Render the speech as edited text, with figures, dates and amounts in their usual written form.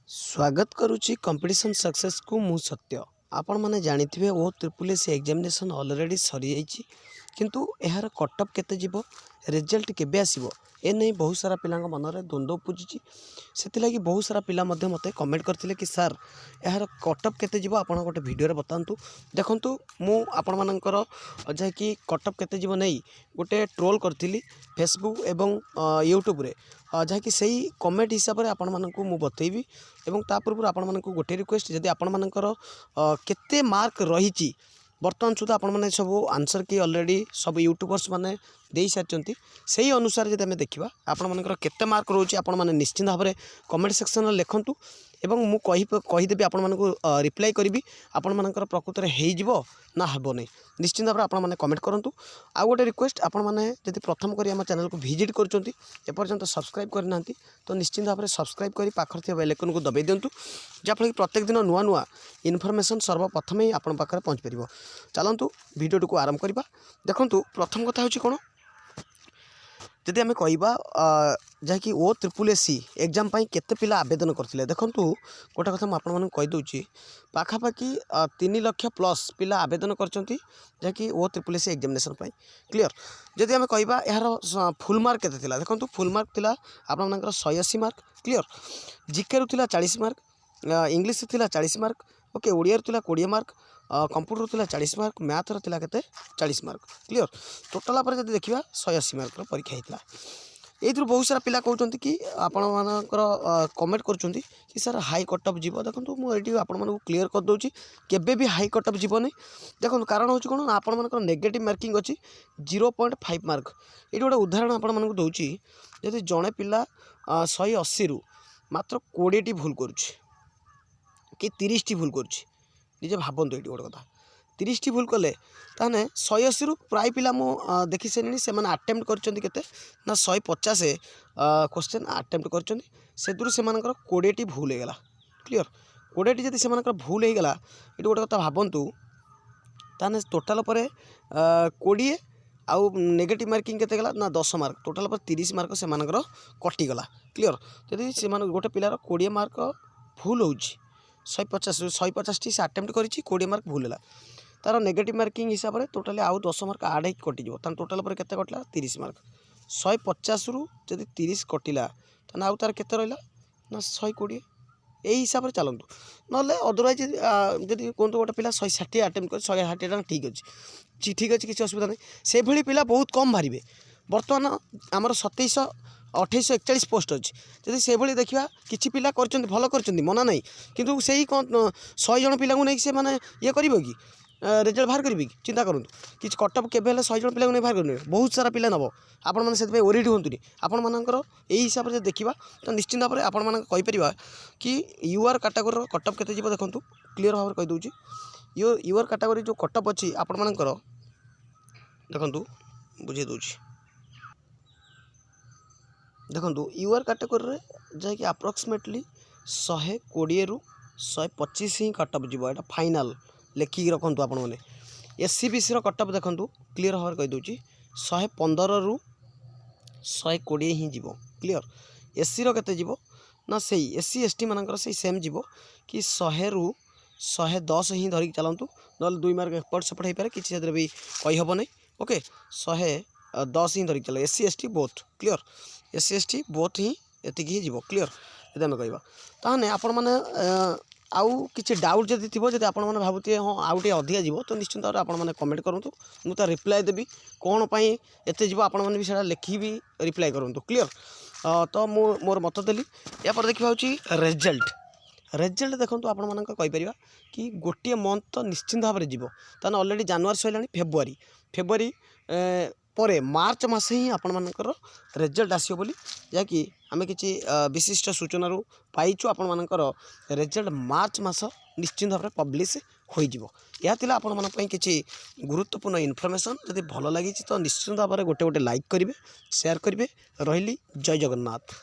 स्वागत करुच्ची competition success को मु सत्य आपण मैंने जानी ओ ट्रिपल एस एग्जामिनेशन ऑलरेडी सरी जाइए किंतु यार कटअप केते जीवो रिजल्ट केबे आसीबो ए नहीं बहुत सारा पिला मन में द्वंद्व पूजी से बहुत सारा पिला मत कमेंट करते कि सार यार कटअप केते जीवो आपण गोटे वीडियो बतातु देखंतु मु आपण मानकर जहाँकि कटअप केते जीवो नहीं गोटे ट्रोल करी फेसबुक एवं यूट्यूब रे जहाँकि सही कमेंट हिसाब से आपण मानकु मु बतैबी एवं ता पूर्व आपण मानकु गोटे रिक्वेस्ट जदि आपण मानकर केते मार्क रही बर्तमान सुधा आपण मैंने सब आंसर की ऑलरेडी सब यूट्यूबर्स मैंने दे सारी से अनुसार जब आम देखा आपण मानकर केते मार्क रोचे आपण मैंने निश्चित भाव में कमेंट सेक्शन लिखंतु एवं मु कहीदेवी आपण मानकु रिप्लाई करी आपण मानकर प्रकृत में हो ना हेब नहीं निश्चित भाव में आपण मैंने कमेंट करूँ। आउ गोटे रिक्वेस्ट आपण मैंने जब प्रथम करी आम चैनल को विजिट करपर्यंत सब्सक्राइब करना तो निश्चित भाव में सब्सक्राइब कर पाखर बेल आइकन को दबाई दिंतु जहाँफल कि प्रत्येक दिन नुआ नुआ इनफॉरमेशन सर्वप्रथम ही आपण पाखे पहुँच पार। चलतु वीडियो को आरंभ करवा। देखो प्रथम कथा हूँ कौन जदि आम कह जहाँकि ओ ट्रिपल एस एग्जाम केते पिला आवेदन करते देखूँ गोटे कथा मुझे कहीदे पाखापाखि 3 लाख प्लस पिला आवेदन करछंती जहाँकि ओ ट्रिपल एस एग्जामिनेशन क्लियर। जदि आम कह यार फुल मार्क केते थिला देखो फुल मार्क थिला आपन 180 मार्क क्लियर। जीके रु थिला 40 मार्क, इंग्लिश थिला 40 मार्क, ओके ओडिया थिला 20 मार्क, कंप्यूटर थिला 40 मार्क, मैथ थिला केते 40 मार्क क्लियर। टोटाल पर जब देखा 180 मार्क परीक्षा होता ये बहुत सारा पिला कहते कि आपण मानकर कमेंट करुँच कि सर हाई कटअप जीव देखो मुझे आपण मानक क्लीयर कर दूसरी केबे भी हाई कटअप जीवनी देखो कारण हूँ कौन आपण मानकर नेगेटिव मार्किंग अच्छी 0.5 मार्क ये गोटे उदाहरण आपण मानक दूसरी जदि जड़े पिला 180 रु मात्र 20 भूल करुच्ची कि 30 भूल करुच्ची निजे भावतु ये गोटे कथा 30 भूल कले ताने 180 रु प्राय पिला मु देखी सारे से आटेम्प्ट करते ना 150 क्वेश्चन आटेम्प्ट कर से 20 भूल होगा क्लियर। 20 जब से भूल होगा ये गोटे कथा भावतु ताने टोटाल पर 20 आउ नेगेटिव मार्किंग केते गला ना 10 मार्क टोटाल पर 30 मार्क से कटिगला क्लियर। जदि से गोटे पिलार 20 मार्क भूल हो 150 टी से आटेम्प्ट कर 20 मार्क भूल है तार नेगेटिव मार्किंग हिसाब से टोटाली आउ 10 मार्क आड हो कटिज टोटाल पर केते कटला 30 मार्क 150 रु जदि 30 कटिला ताना आउ तार केते रहिला ना 120 यही हिसाब से चलतु ना अदरवाइज जब कहतु गोटे पिला 160 आटेम्प्ट कर 160 ठीक अच्छे ठीक अच्छे किसी असुविधा नहीं से भली पिला बहुत कम बाहर बर्तमान आमर 27 28 41 पोस्ट अच्छी जदि से भली देखा किसी पिला भल कर मना नहीं किंतु से ही कौन 100 जन पिला नहीं से मैंने ये कर कि रिजल्ट बाहर करी कि चिंता करूँ कि कटअप केवे 100 जन पिला नहीं बाहर कर बहुत सारा पिला नब आपण मैंने से ओरिड हूँ आपण मानकर यही हिसाब से देखा तो निश्चित भाव में आपण मान कहीपर कि यूआर कैटेगोरी कटअप केते जीव देखो क्लीयर भाव में कहीदे यूआर कैटेगोरी जो कटअप अच्छी आपण मानकर देखु बुझे दूची देखो यूआर कैटेगोरी जहाँकि अप्रोक्सीमेटली 120 रु 125 ही कटअप जीव यहाँ फाइनाल लेखिक रखु आपण मैंने एससी बीसी कटअप देखो क्लीयर भाव में कहीदे 115 रु 120 ही जीव क्लीयर। एससी केते जीव ना सही एससी एसटी मानकर से सेम जीव कि 100 रु 110 ही धरिक चलतु ना 2 मार्क एपट सेपट हो पाए किसी भी कहीहब नहीं ओके 110 ही धरिक चल SC ST both clear SC ST both ही एतिक ही जीव क्लीयर। जब आम कह ताने आपण मैंने आउ किसी डाउट जदि थी जब आप भावुए हाँ आउ टे अधिका जीव तो निश्चित भाव में आपने कमेंट करूँ मुझे रिप्लाई देवी कौन पाई एते जीव आपण मैंने भी से लिखी भी रिप्लाई करूँ क्लीयर। तो मोर मत देली यापर देखा रिजल्ट रिजल्ट देखो आपण मान कहीपर कि गोटे मंथ तो निश्चिंत भाव में जीव ताने ऑलरेडी जनवरी सैला फेब्रुआरी परे मार्च मास ही आपण मानकर रिजल्ट आसो बोली जहाँकि आम कि विशिष्ट सूचना पाइचु आपण मानकर रिजल्ट मार्च मास निश्चिंत भाव में पब्लिश हो यह आपण मान किसी गुरुत्वपूर्ण इनफॉरमेशन जदि भल लगी तो निश्चिंत भाव में गोटे गोटे लाइक करेंगे शेयर करेंगे रही जय जगन्नाथ।